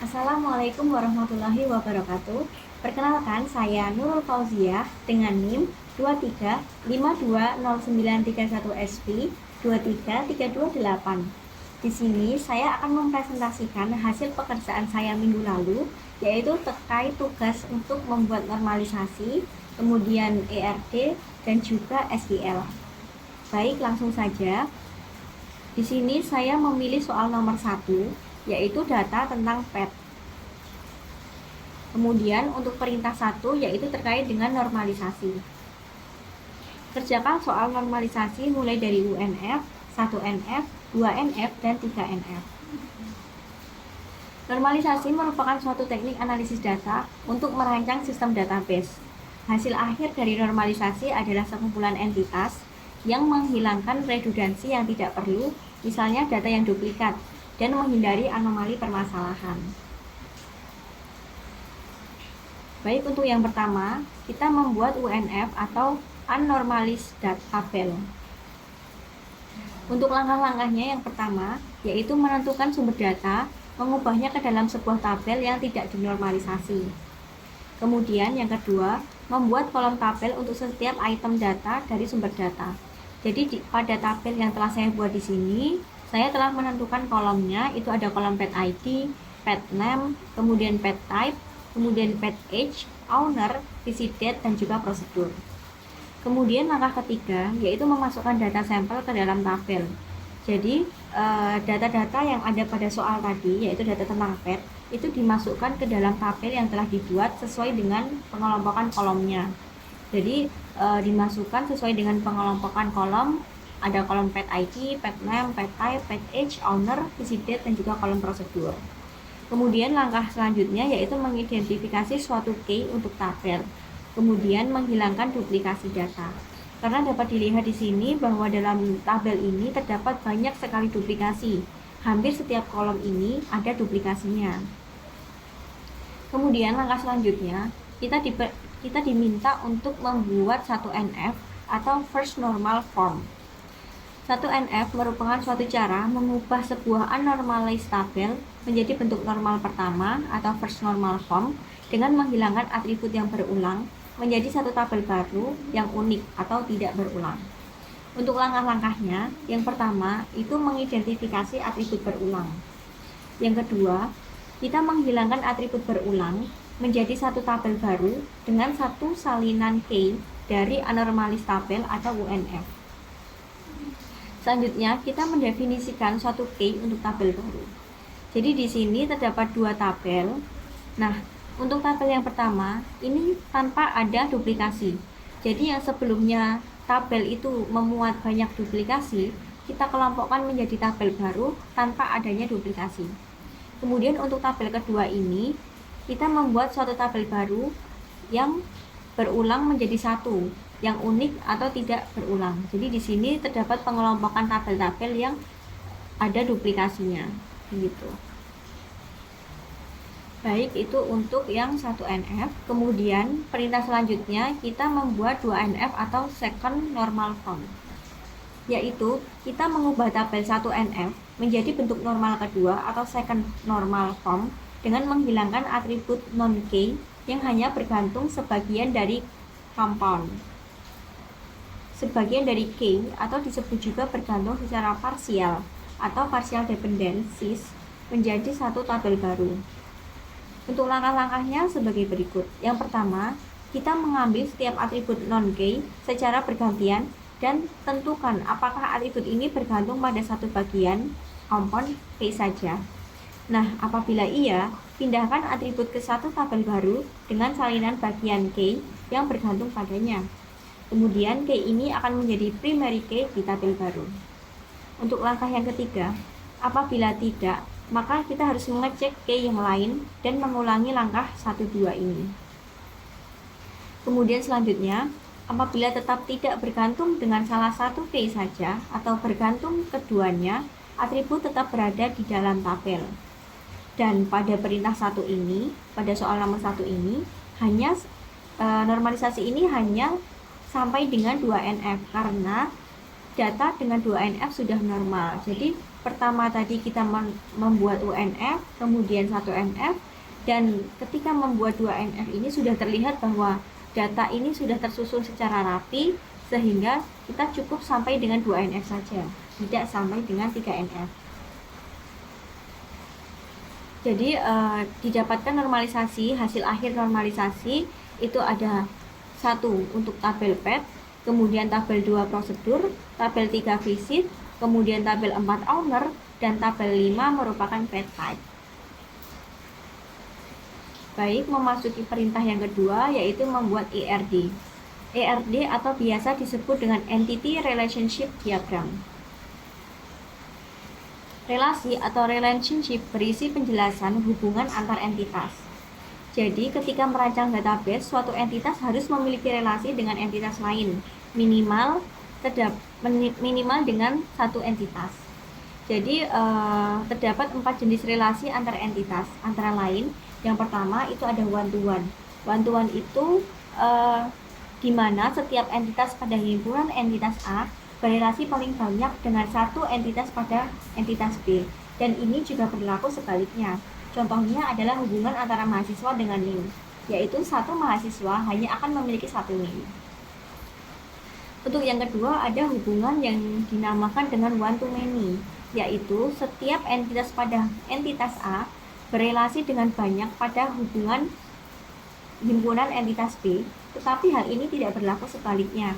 Assalamualaikum warahmatullahi wabarakatuh. Perkenalkan, saya Nurul Fauziah dengan NIM 23520931SP 23328. Di sini saya akan mempresentasikan hasil pekerjaan saya minggu lalu, yaitu terkait tugas untuk membuat normalisasi, kemudian ERD, dan juga SQL. Baik, langsung saja. Di sini saya memilih soal nomor 1, yaitu data tentang PET. Kemudian untuk perintah 1, yaitu terkait dengan normalisasi. Kerjakan soal normalisasi mulai dari UNF, 1NF, 2NF, dan 3NF. Normalisasi merupakan suatu teknik analisis data untuk merancang sistem database. Hasil akhir dari normalisasi adalah sekumpulan entitas yang menghilangkan redundansi yang tidak perlu, misalnya data yang duplikat, dan menghindari anomali permasalahan. Baik, untuk yang pertama, kita membuat UNF atau Unnormalized Table. Untuk langkah-langkahnya, yang pertama, yaitu menentukan sumber data, mengubahnya ke dalam sebuah tabel yang tidak dinormalisasi. Kemudian yang kedua, membuat kolom tabel untuk setiap item data dari sumber data. Jadi pada tabel yang telah saya buat di sini, saya telah menentukan kolomnya, itu ada kolom pet ID, pet name, kemudian pet type, kemudian pet age, owner, visit date, dan juga prosedur. Kemudian langkah ketiga, yaitu memasukkan data sampel ke dalam tabel. Jadi data-data yang ada pada soal tadi, yaitu data tentang pet, itu dimasukkan ke dalam tabel yang telah dibuat sesuai dengan pengelompokan kolomnya. Jadi dimasukkan sesuai dengan pengelompokan kolom, ada kolom pet ID, pet name, pet type, pet age, owner, visit date, dan juga kolom prosedur. Kemudian langkah selanjutnya yaitu mengidentifikasi suatu key untuk tabel, kemudian menghilangkan duplikasi data. Karena dapat dilihat di sini bahwa dalam tabel ini terdapat banyak sekali duplikasi. Hampir setiap kolom ini ada duplikasinya. Kemudian langkah selanjutnya kita diminta untuk membuat 1NF atau First Normal Form. 1NF merupakan suatu cara mengubah sebuah unnormalized tabel menjadi bentuk normal pertama atau First Normal Form dengan menghilangkan atribut yang berulang menjadi satu tabel baru yang unik atau tidak berulang. Untuk langkah-langkahnya, yang pertama itu mengidentifikasi atribut berulang. Yang kedua, kita menghilangkan atribut berulang menjadi satu tabel baru dengan satu salinan key dari unnormalized tabel atau UNF. Selanjutnya, kita mendefinisikan suatu key untuk tabel baru. Jadi di sini terdapat dua tabel. Nah, untuk tabel yang pertama, ini tanpa ada duplikasi. Jadi yang sebelumnya tabel itu memuat banyak duplikasi, kita kelompokkan menjadi tabel baru tanpa adanya duplikasi. Kemudian untuk tabel kedua ini, kita membuat suatu tabel baru yang berulang menjadi satu, yang unik atau tidak berulang. Jadi di sini terdapat pengelompokan tabel-tabel yang ada duplikasinya, gitu. Baik, itu untuk yang 1NF. Kemudian perintah selanjutnya kita membuat 2NF atau Second Normal Form, yaitu kita mengubah tabel 1NF menjadi bentuk normal kedua atau Second Normal Form dengan menghilangkan atribut non-key yang hanya bergantung sebagian dari compound, sebagian dari key, atau disebut juga bergantung secara parsial atau partial dependencies menjadi satu tabel baru. Untuk langkah-langkahnya sebagai berikut. Yang pertama, kita mengambil setiap atribut non-key secara bergantian dan tentukan apakah atribut ini bergantung pada satu bagian compound key saja. Nah, apabila iya, pindahkan atribut ke satu tabel baru dengan salinan bagian key yang bergantung padanya. Kemudian key ini akan menjadi primary key di tabel baru. Untuk langkah yang ketiga, apabila tidak, maka kita harus mengecek key yang lain dan mengulangi langkah 1-2 ini. Kemudian selanjutnya, apabila tetap tidak bergantung dengan salah satu key saja atau bergantung keduanya, atribut tetap berada di dalam tabel. Dan pada perintah 1 ini, pada soal nomor 1 ini, hanya normalisasi ini hanya sampai dengan 2NF karena data dengan 2NF sudah normal. Jadi pertama tadi kita membuat UNF, kemudian 1NF, dan ketika membuat 2NF ini sudah terlihat bahwa data ini sudah tersusun secara rapi, sehingga kita cukup sampai dengan 2NF saja, tidak sampai dengan 3NF. Jadi didapatkan normalisasi, hasil akhir normalisasi itu ada 1 untuk tabel PET, kemudian tabel 2 prosedur, tabel 3 visit, kemudian tabel 4 owner, dan tabel 5 merupakan PET type. Baik, memasuki perintah yang kedua, yaitu membuat ERD. ERD atau biasa disebut dengan Entity Relationship Diagram. Relasi atau relationship berisi penjelasan hubungan antar entitas. Jadi, ketika merancang database, suatu entitas harus memiliki relasi dengan entitas lain, minimal dengan satu entitas. Jadi, terdapat 4 jenis relasi antar entitas, antara lain yang pertama itu ada one-to-one. One-to-one itu di mana setiap entitas pada himpunan entitas A berrelasi paling banyak dengan satu entitas pada entitas B, dan ini juga berlaku sebaliknya. Contohnya adalah hubungan antara mahasiswa dengan NIM, yaitu satu mahasiswa hanya akan memiliki satu NIM. Untuk yang kedua ada hubungan yang dinamakan dengan one to many, yaitu setiap entitas pada entitas A berrelasi dengan banyak pada hubungan himpunan entitas B, tetapi hal ini tidak berlaku sebaliknya,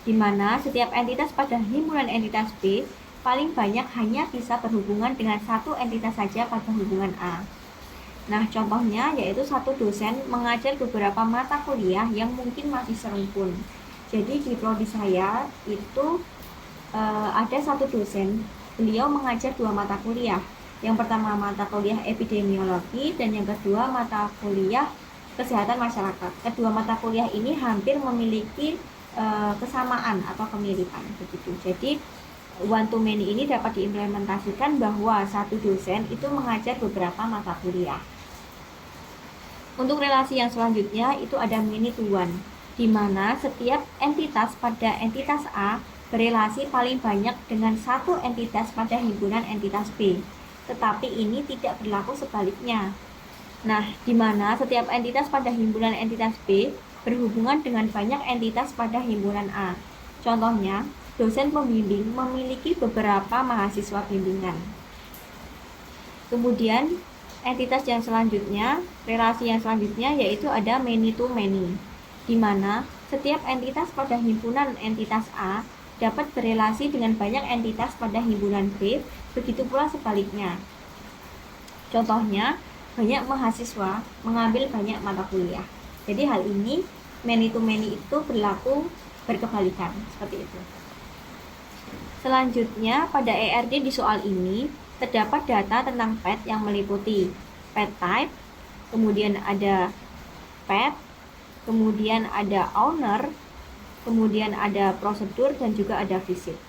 di mana setiap entitas pada himpunan entitas B paling banyak hanya bisa berhubungan dengan satu entitas saja pada hubungan A. Nah, contohnya yaitu satu dosen mengajar beberapa mata kuliah yang mungkin masih serumpun. Jadi di prodi saya itu ada satu dosen, beliau mengajar 2 mata kuliah. Yang pertama mata kuliah epidemiologi dan yang kedua mata kuliah kesehatan masyarakat. Kedua mata kuliah ini hampir memiliki kesamaan atau kemiripan begitu. Jadi one to many ini dapat diimplementasikan bahwa satu dosen itu mengajar beberapa mata kuliah. Untuk relasi yang selanjutnya itu ada many to one, di mana setiap entitas pada entitas A berrelasi paling banyak dengan satu entitas pada himpunan entitas B, tetapi ini tidak berlaku sebaliknya. Nah, di mana setiap entitas pada himpunan entitas B berhubungan dengan banyak entitas pada himpunan A. Contohnya, dosen pembimbing memiliki beberapa mahasiswa bimbingan. Kemudian, entitas yang selanjutnya, relasi yang selanjutnya yaitu ada many to many, di mana setiap entitas pada himpunan entitas A dapat berrelasi dengan banyak entitas pada himpunan B, begitu pula sebaliknya. Contohnya, banyak mahasiswa mengambil banyak mata kuliah. Jadi hal ini many to many itu berlaku berkebalikan, seperti itu. Selanjutnya pada ERD di soal ini terdapat data tentang PET yang meliputi PET type, kemudian ada PET, kemudian ada owner, kemudian ada prosedur dan juga ada visit.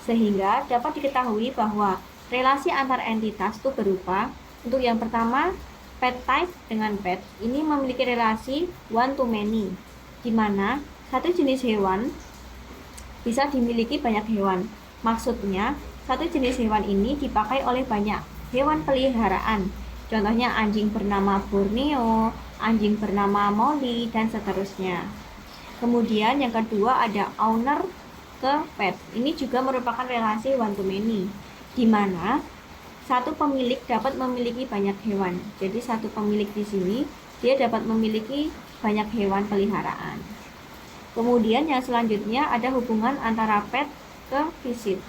Sehingga dapat diketahui bahwa relasi antar entitas itu berupa, untuk yang pertama PET type dengan PET ini memiliki relasi one to many, di mana satu jenis hewan bisa dimiliki banyak hewan. Maksudnya, satu jenis hewan ini dipakai oleh banyak hewan peliharaan. Contohnya anjing bernama Borneo, anjing bernama Molly, dan seterusnya. Kemudian yang kedua ada owner ke pet. Ini juga merupakan relasi one to many, di mana satu pemilik dapat memiliki banyak hewan. Jadi satu pemilik di sini dia dapat memiliki banyak hewan peliharaan. Kemudian yang selanjutnya ada hubungan antara pet ke visit.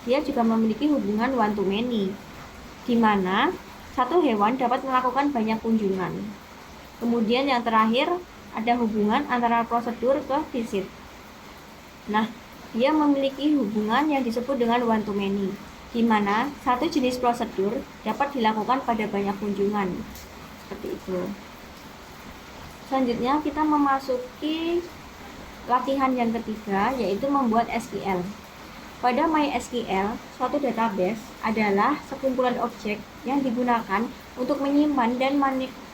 Dia juga memiliki hubungan one to many, di mana satu hewan dapat melakukan banyak kunjungan. Kemudian yang terakhir ada hubungan antara prosedur ke visit. Nah, dia memiliki hubungan yang disebut dengan one to many, di mana satu jenis prosedur dapat dilakukan pada banyak kunjungan. Seperti itu. Selanjutnya kita memasuki latihan yang ketiga, yaitu membuat SQL. Pada MySQL, suatu database adalah sekumpulan objek yang digunakan untuk menyimpan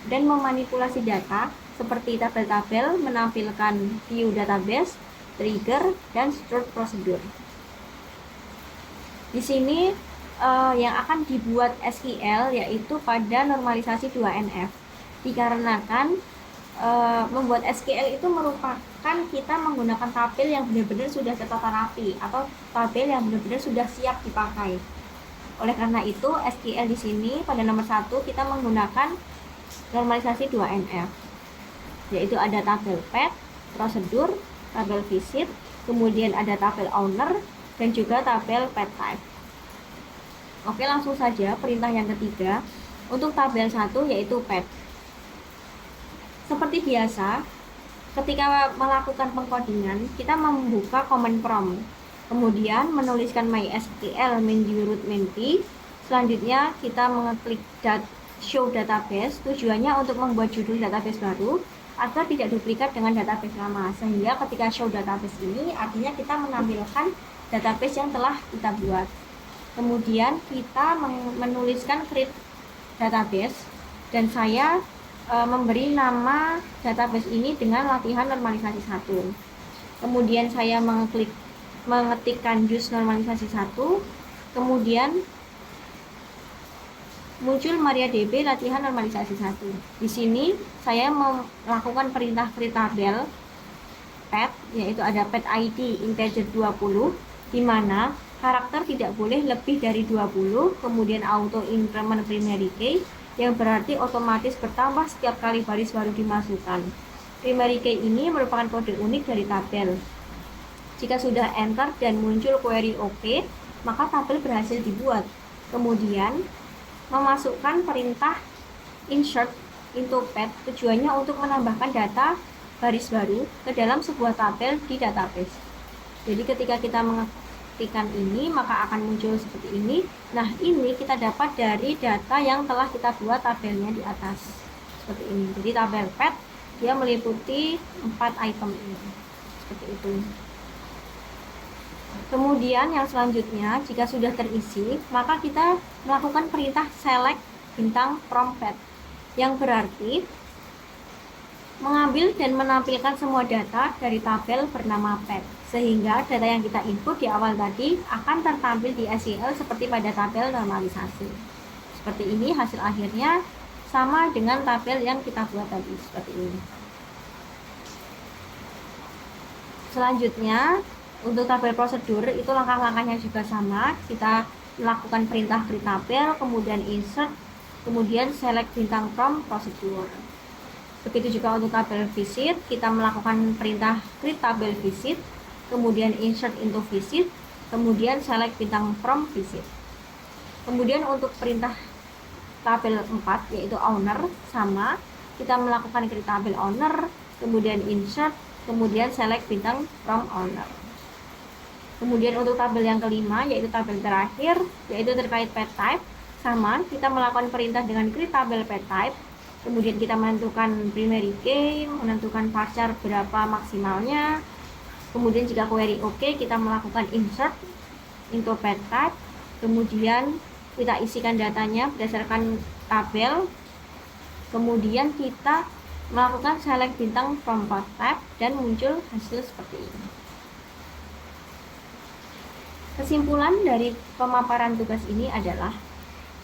dan memanipulasi data seperti tabel-tabel, menampilkan view database, trigger, dan stored procedure. Di sini yang akan dibuat SQL yaitu pada normalisasi 2NF. Dikarenakan membuat SQL itu merupakan kita menggunakan tabel yang benar-benar sudah tertata rapi atau tabel yang benar-benar sudah siap dipakai. Oleh karena itu, SQL di sini pada nomor 1 kita menggunakan normalisasi 2NF, yaitu ada tabel pet, prosedur, tabel visit, kemudian ada tabel owner, dan juga tabel pet type. Oke, langsung saja perintah yang ketiga untuk tabel 1 yaitu pet. Seperti biasa, ketika melakukan pengkodingan, kita membuka command prompt, kemudian menuliskan mysql root main-p. Selanjutnya kita mengeklik show database, tujuannya untuk membuat judul database baru agar tidak duplikat dengan database lama, sehingga ketika show database ini artinya kita menampilkan database yang telah kita buat. Kemudian kita menuliskan create database, dan saya memberi nama database ini dengan latihan normalisasi 1. Kemudian saya mengetikkan use normalisasi 1, kemudian muncul MariaDB latihan normalisasi 1. Di sini saya melakukan perintah create tabel pet, yaitu ada pet ID integer 20, di mana karakter tidak boleh lebih dari 20, kemudian auto increment primary key, yang berarti otomatis bertambah setiap kali baris baru dimasukkan. Primary key ini merupakan kode unik dari tabel. Jika sudah enter dan muncul query OK, maka tabel berhasil dibuat. Kemudian memasukkan perintah insert into pet, tujuannya untuk menambahkan data baris baru ke dalam sebuah tabel di database. Jadi ketika kita mengetikkan ini, maka akan muncul seperti ini. Nah, ini kita dapat dari data yang telah kita buat tabelnya di atas seperti ini. Jadi tabel pet dia meliputi 4 item ini seperti itu. Kemudian yang selanjutnya, jika sudah terisi, maka kita melakukan perintah select bintang from pet, yang berarti mengambil dan menampilkan semua data dari tabel bernama pet, sehingga data yang kita input di awal tadi akan tertampil di SQL seperti pada tabel normalisasi. Seperti ini hasil akhirnya sama dengan tabel yang kita buat tadi, seperti ini. Selanjutnya, untuk tabel prosedur itu langkah-langkahnya juga sama. Kita melakukan perintah create tabel, kemudian insert, kemudian select bintang from prosedur. Begitu juga untuk tabel visit, kita melakukan perintah create tabel visit, kemudian insert into visit, kemudian select bintang from visit. Kemudian untuk perintah tabel 4 yaitu owner, sama, kita melakukan create tabel owner, kemudian insert, kemudian select bintang from owner. Kemudian untuk tabel yang kelima yaitu tabel terakhir, yaitu terkait pet type, sama, kita melakukan perintah dengan create tabel pet type, kemudian kita menentukan primary key, menentukan varchar berapa maksimalnya. Kemudian jika query OK, kita melakukan insert into pet type, kemudian kita isikan datanya berdasarkan tabel, kemudian kita melakukan select bintang from pet type, dan muncul hasil seperti ini. Kesimpulan dari pemaparan tugas ini adalah,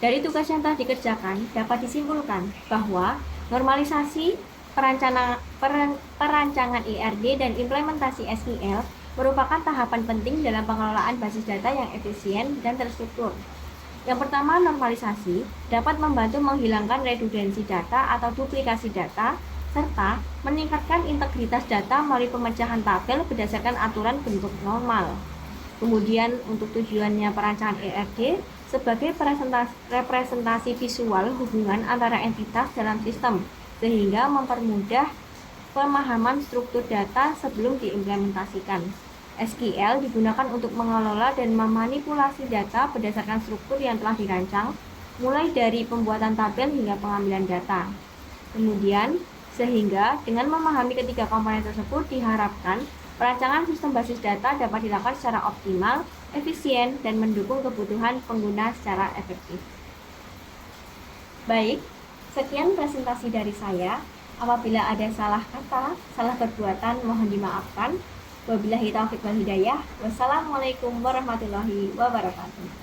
dari tugas yang telah dikerjakan dapat disimpulkan bahwa normalisasi, perancangan IRD, dan implementasi SQL merupakan tahapan penting dalam pengelolaan basis data yang efisien dan terstruktur. Yang pertama, normalisasi dapat membantu menghilangkan redundansi data atau duplikasi data, serta meningkatkan integritas data melalui pemecahan tabel berdasarkan aturan bentuk normal. Kemudian untuk tujuannya perancangan IRD sebagai representasi visual hubungan antara entitas dalam sistem, sehingga mempermudah pemahaman struktur data sebelum diimplementasikan. SQL digunakan untuk mengelola dan memanipulasi data berdasarkan struktur yang telah dirancang, mulai dari pembuatan tabel hingga pengambilan data. Kemudian, sehingga dengan memahami ketiga komponen tersebut diharapkan perancangan sistem basis data dapat dilakukan secara optimal, efisien, dan mendukung kebutuhan pengguna secara efektif. Baik, sekian presentasi dari saya. Apabila ada salah kata, salah perbuatan, mohon dimaafkan. Wabillahi taufiq wal hidayah. Wassalamualaikum warahmatullahi wabarakatuh.